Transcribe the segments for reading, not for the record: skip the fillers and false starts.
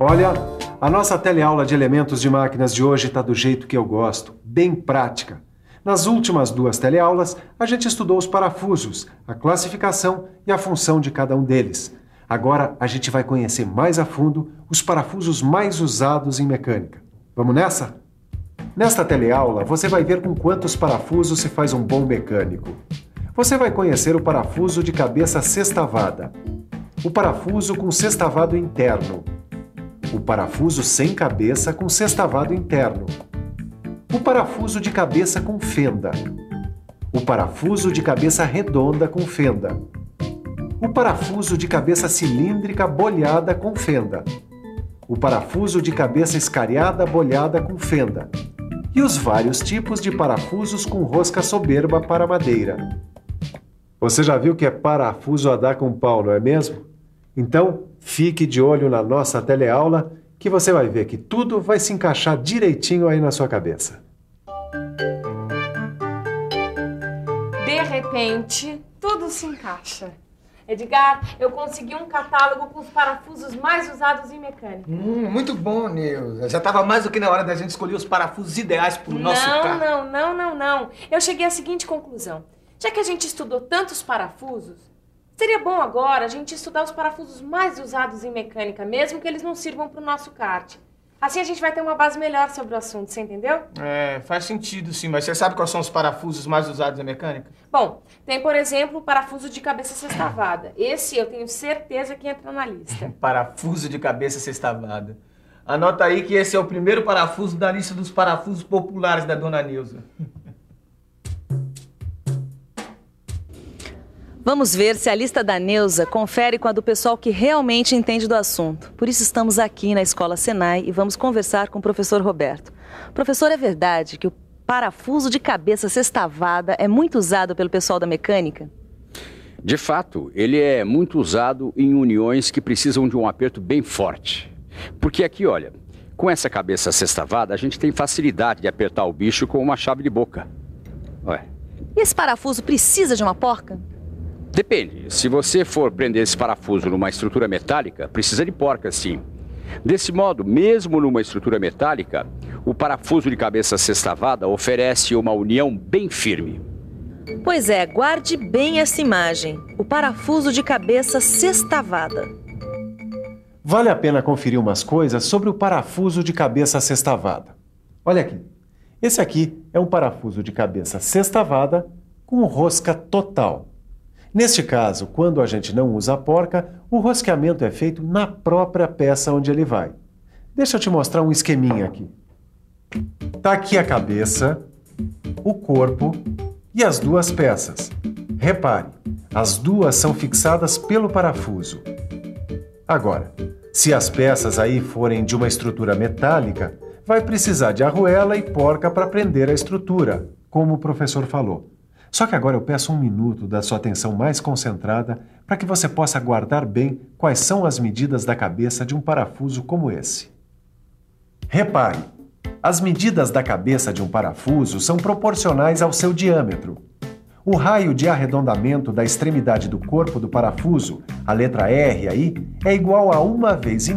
Olha, a nossa teleaula de elementos de máquinas de hoje está do jeito que eu gosto, bem prática. Nas últimas 2 teleaulas, a gente estudou os parafusos, a classificação e a função de cada um deles. Agora, a gente vai conhecer mais a fundo os parafusos mais usados em mecânica. Vamos nessa? Nesta teleaula, você vai ver com quantos parafusos se faz um bom mecânico. Você vai conhecer o parafuso de cabeça sextavada, o parafuso com sextavado interno, o parafuso sem cabeça com sextavado interno, o parafuso de cabeça com fenda, o parafuso de cabeça redonda com fenda, o parafuso de cabeça cilíndrica bolhada com fenda, o parafuso de cabeça escariada bolhada com fenda e os vários tipos de parafusos com rosca soberba para madeira. Você já viu que é parafuso a dar com pau, não é mesmo? Então, fique de olho na nossa teleaula que você vai ver que tudo vai se encaixar direitinho aí na sua cabeça. De repente, tudo se encaixa. Edgar, eu consegui um catálogo com os parafusos mais usados em mecânica. Muito bom, Neuza. Já estava mais do que na hora da gente escolher os parafusos ideais para o nosso carro. Não. Eu cheguei à seguinte conclusão. Já que a gente estudou tantos parafusos, seria bom agora a gente estudar os parafusos mais usados em mecânica, mesmo que eles não sirvam para o nosso kart. Assim a gente vai ter uma base melhor sobre o assunto, você entendeu? É, faz sentido sim, mas você sabe quais são os parafusos mais usados em mecânica? Bom, tem, por exemplo, o parafuso de cabeça sextavada. Esse eu tenho certeza que entra na lista. Parafuso de cabeça sextavada. Anota aí que esse é o primeiro parafuso da lista dos parafusos populares da Dona Neuza. Vamos ver se a lista da Neuza confere com a do pessoal que realmente entende do assunto. Por isso estamos aqui na Escola Senai e vamos conversar com o professor Roberto. Professor, é verdade que o parafuso de cabeça sextavada é muito usado pelo pessoal da mecânica? De fato, ele é muito usado em uniões que precisam de um aperto bem forte. Porque aqui, olha, com essa cabeça sextavada, a gente tem facilidade de apertar o bicho com uma chave de boca. Ué. E esse parafuso precisa de uma porca? Depende. Se você for prender esse parafuso numa estrutura metálica, precisa de porca, sim. Desse modo, mesmo numa estrutura metálica, o parafuso de cabeça sextavada oferece uma união bem firme. Pois é, guarde bem essa imagem. O parafuso de cabeça sextavada. Vale a pena conferir umas coisas sobre o parafuso de cabeça sextavada. Olha aqui. Esse aqui é um parafuso de cabeça sextavada com rosca total. Neste caso, quando a gente não usa a porca, o rosqueamento é feito na própria peça onde ele vai. Deixa eu te mostrar um esqueminha aqui. Tá aqui a cabeça, o corpo e as 2 peças. Repare, as 2 são fixadas pelo parafuso. Agora, se as peças aí forem de uma estrutura metálica, vai precisar de arruela e porca para prender a estrutura, como o professor falou. Só que agora eu peço 1 minuto da sua atenção mais concentrada para que você possa guardar bem quais são as medidas da cabeça de um parafuso como esse. Repare, as medidas da cabeça de um parafuso são proporcionais ao seu diâmetro. O raio de arredondamento da extremidade do corpo do parafuso, a letra R aí, é igual a 1,5 vezes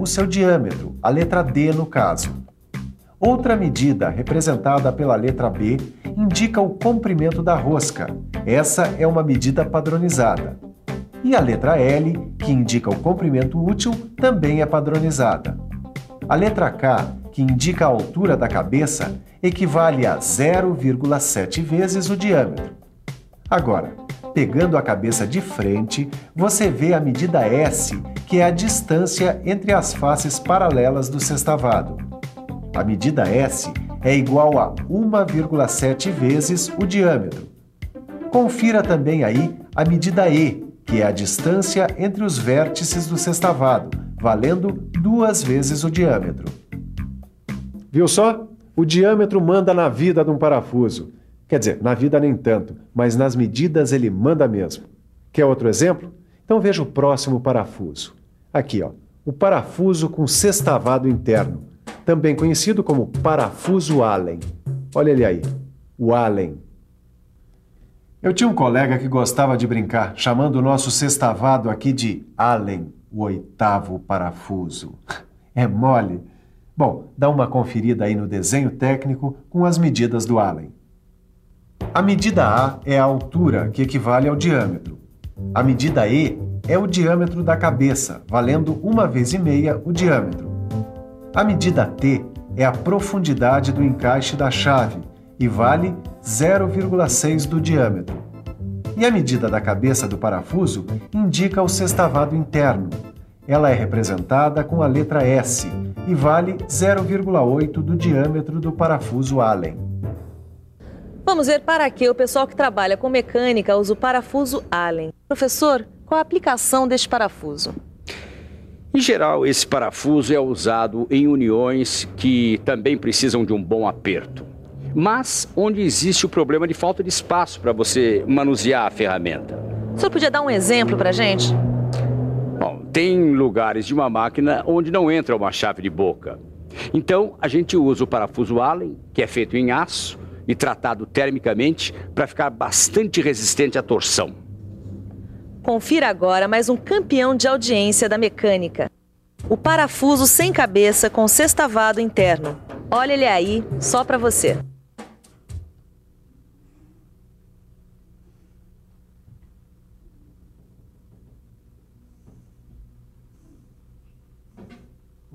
o seu diâmetro, a letra D no caso. Outra medida, representada pela letra B, indica o comprimento da rosca. Essa é uma medida padronizada. E a letra L, que indica o comprimento útil, também é padronizada. A letra K, que indica a altura da cabeça, equivale a 0,7 vezes o diâmetro. Agora, pegando a cabeça de frente, você vê a medida S, que é a distância entre as faces paralelas do sextavado. A medida S é igual a 1,7 vezes o diâmetro. Confira também aí a medida E, que é a distância entre os vértices do sextavado, valendo 2 vezes o diâmetro. Viu só? O diâmetro manda na vida de um parafuso. Quer dizer, na vida nem tanto, mas nas medidas ele manda mesmo. Quer outro exemplo? Então veja o próximo parafuso. Aqui, ó, o parafuso com sextavado interno, também conhecido como parafuso Allen. Olha ele aí, o Allen. Eu tinha um colega que gostava de brincar, chamando o nosso sextavado aqui de Allen, o 8º parafuso. É mole. Bom, dá uma conferida aí no desenho técnico com as medidas do Allen. A medida A é a altura, que equivale ao diâmetro. A medida E é o diâmetro da cabeça, valendo 1,5 vezes o diâmetro. A medida T é a profundidade do encaixe da chave e vale 0,6 do diâmetro. E a medida da cabeça do parafuso indica o sextavado interno. Ela é representada com a letra S e vale 0,8 do diâmetro do parafuso Allen. Vamos ver para que o pessoal que trabalha com mecânica usa o parafuso Allen. Professor, qual a aplicação deste parafuso? Em geral, esse parafuso é usado em uniões que também precisam de um bom aperto, mas onde existe o problema de falta de espaço para você manusear a ferramenta. O senhor podia dar um exemplo para a gente? Bom, tem lugares de uma máquina onde não entra uma chave de boca. Então, a gente usa o parafuso Allen, que é feito em aço e tratado termicamente para ficar bastante resistente à torção. Confira agora mais um campeão de audiência da mecânica. O parafuso sem cabeça com sextavado interno. Olha ele aí, só para você.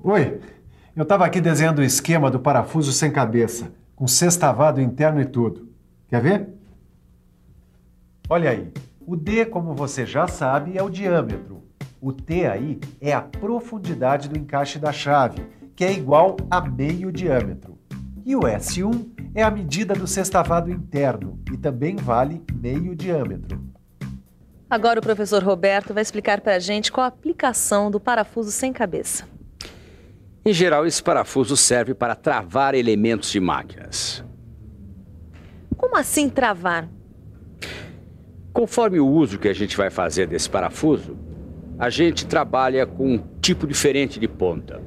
Oi, eu estava aqui desenhando o esquema do parafuso sem cabeça, com sextavado interno e tudo. Quer ver? Olha aí, o D, como você já sabe, é o diâmetro. O T aí é a profundidade do encaixe da chave, que é igual a meio diâmetro. E o S1 é a medida do sextavado interno e também vale meio diâmetro. Agora o professor Roberto vai explicar para a gente qual a aplicação do parafuso sem cabeça. Em geral, esse parafuso serve para travar elementos de máquinas. Como assim travar? Conforme o uso que a gente vai fazer desse parafuso, a gente trabalha com um tipo diferente de ponta.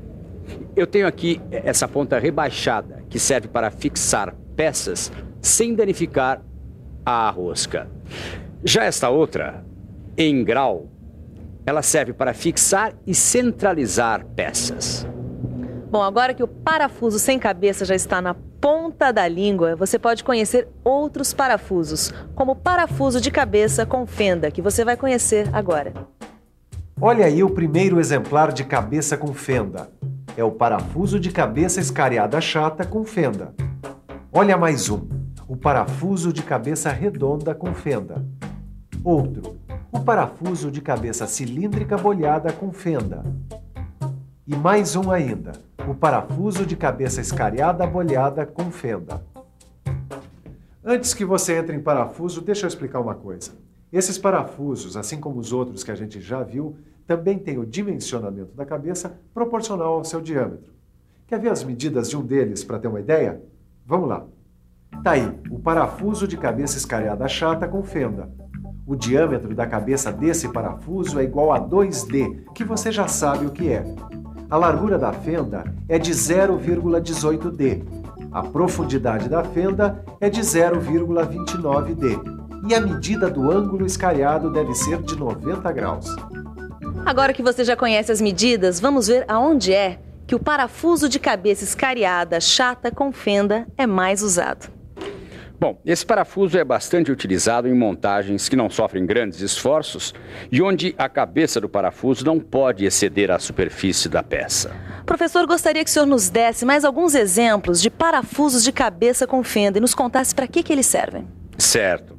Eu tenho aqui essa ponta rebaixada, que serve para fixar peças sem danificar a rosca. Já esta outra, em grau, ela serve para fixar e centralizar peças. Bom, agora que o parafuso sem cabeça já está na ponta da língua, você pode conhecer outros parafusos, como o parafuso de cabeça com fenda, que você vai conhecer agora. Olha aí o primeiro exemplar de cabeça com fenda. É o parafuso de cabeça escariada chata com fenda. Olha mais um, o parafuso de cabeça redonda com fenda. Outro, o parafuso de cabeça cilíndrica bolhada com fenda. E mais um ainda, o parafuso de cabeça escariada bolhada com fenda. Antes que você entre em parafuso, deixa eu explicar uma coisa. Esses parafusos, assim como os outros que a gente já viu, também têm o dimensionamento da cabeça proporcional ao seu diâmetro. Quer ver as medidas de um deles para ter uma ideia? Vamos lá. Tá aí, o parafuso de cabeça escariada chata com fenda. O diâmetro da cabeça desse parafuso é igual a 2D, que você já sabe o que é. A largura da fenda é de 0,18D. A profundidade da fenda é de 0,29D. E a medida do ângulo escariado deve ser de 90 graus. Agora que você já conhece as medidas, vamos ver aonde é que o parafuso de cabeça escariada chata com fenda é mais usado. Bom, esse parafuso é bastante utilizado em montagens que não sofrem grandes esforços e onde a cabeça do parafuso não pode exceder a superfície da peça. Professor, gostaria que o senhor nos desse mais alguns exemplos de parafusos de cabeça com fenda e nos contasse para que eles servem. Certo.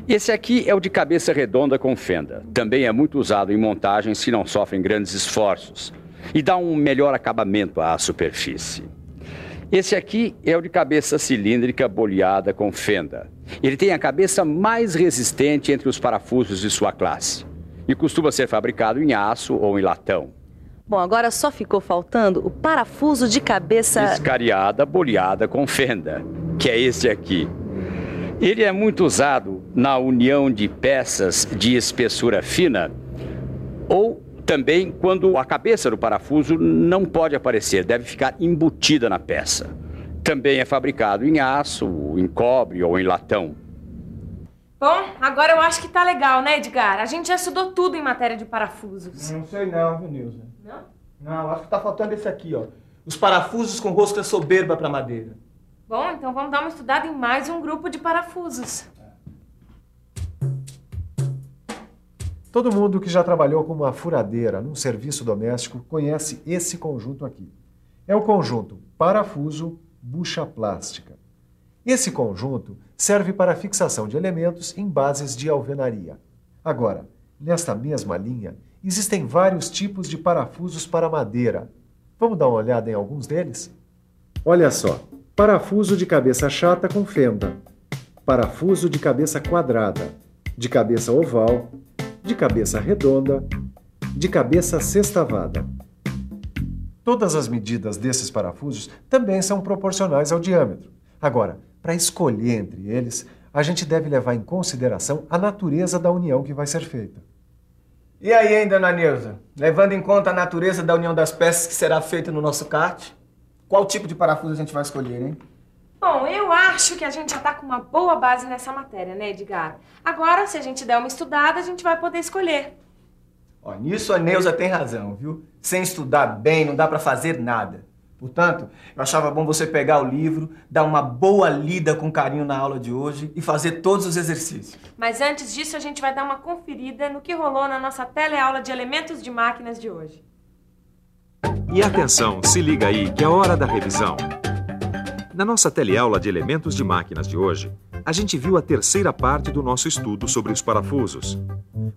Esse aqui é o de cabeça redonda com fenda. Também é muito usado em montagens que não sofrem grandes esforços e dá um melhor acabamento à superfície. Esse aqui é o de cabeça cilíndrica bolhada com fenda. Ele tem a cabeça mais resistente entre os parafusos de sua classe e costuma ser fabricado em aço ou em latão. Bom, agora só ficou faltando o parafuso de cabeça escariada bolhada com fenda, que é esse aqui. Ele é muito usado na união de peças de espessura fina ou também quando a cabeça do parafuso não pode aparecer, deve ficar embutida na peça. Também é fabricado em aço, em cobre ou em latão. Bom, agora eu acho que tá legal, né, Edgar? A gente já estudou tudo em matéria de parafusos. Não sei não, viu, Nilza? Não? Não, acho que tá faltando esse aqui, ó. Os parafusos com rosca soberba para madeira. Bom, então vamos dar uma estudada em mais um grupo de parafusos. Todo mundo que já trabalhou com uma furadeira num serviço doméstico conhece esse conjunto aqui. É o conjunto parafuso bucha plástica. Esse conjunto serve para a fixação de elementos em bases de alvenaria. Agora, nesta mesma linha, existem vários tipos de parafusos para madeira. Vamos dar uma olhada em alguns deles? Olha só, parafuso de cabeça chata com fenda, parafuso de cabeça quadrada, de cabeça oval, de cabeça redonda, de cabeça sextavada. Todas as medidas desses parafusos também são proporcionais ao diâmetro. Agora, para escolher entre eles, a gente deve levar em consideração a natureza da união que vai ser feita. E aí, hein, dona Neuza? Levando em conta a natureza da união das peças que será feita no nosso kart, qual tipo de parafuso a gente vai escolher, hein? Bom, eu acho que a gente já tá com uma boa base nessa matéria, né, Edgar? Agora, se a gente der uma estudada, a gente vai poder escolher. Ó, nisso a Neuza tem razão, viu? Sem estudar bem, não dá pra fazer nada. Portanto, eu achava bom você pegar o livro, dar uma boa lida com carinho na aula de hoje e fazer todos os exercícios. Mas antes disso, a gente vai dar uma conferida no que rolou na nossa teleaula de elementos de máquinas de hoje. E atenção, se liga aí que é hora da revisão. Na nossa teleaula de elementos de máquinas de hoje, a gente viu a terceira parte do nosso estudo sobre os parafusos.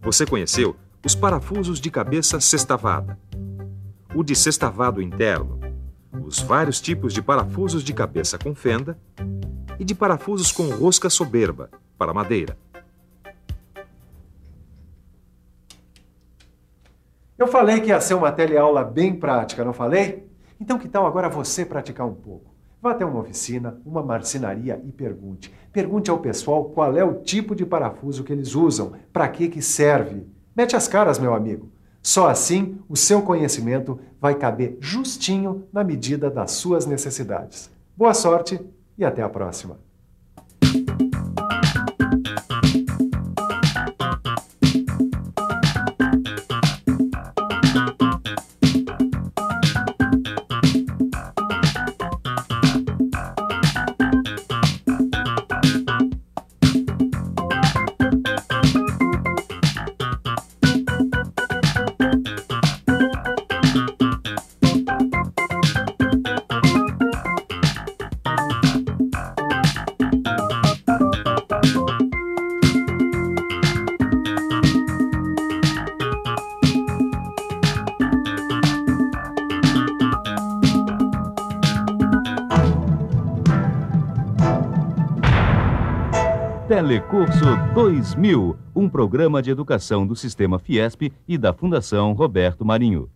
Você conheceu os parafusos de cabeça sextavada, o de sextavado interno, os vários tipos de parafusos de cabeça com fenda e de parafusos com rosca soberba, para madeira. Eu falei que ia ser uma teleaula bem prática, não falei? Então que tal agora você praticar um pouco? Vá até uma oficina, uma marcenaria e pergunte. Pergunte ao pessoal qual é o tipo de parafuso que eles usam, para que serve. Mete as caras, meu amigo. Só assim o seu conhecimento vai caber justinho na medida das suas necessidades. Boa sorte e até a próxima. Telecurso 2000, um programa de educação do Sistema Fiesp e da Fundação Roberto Marinho.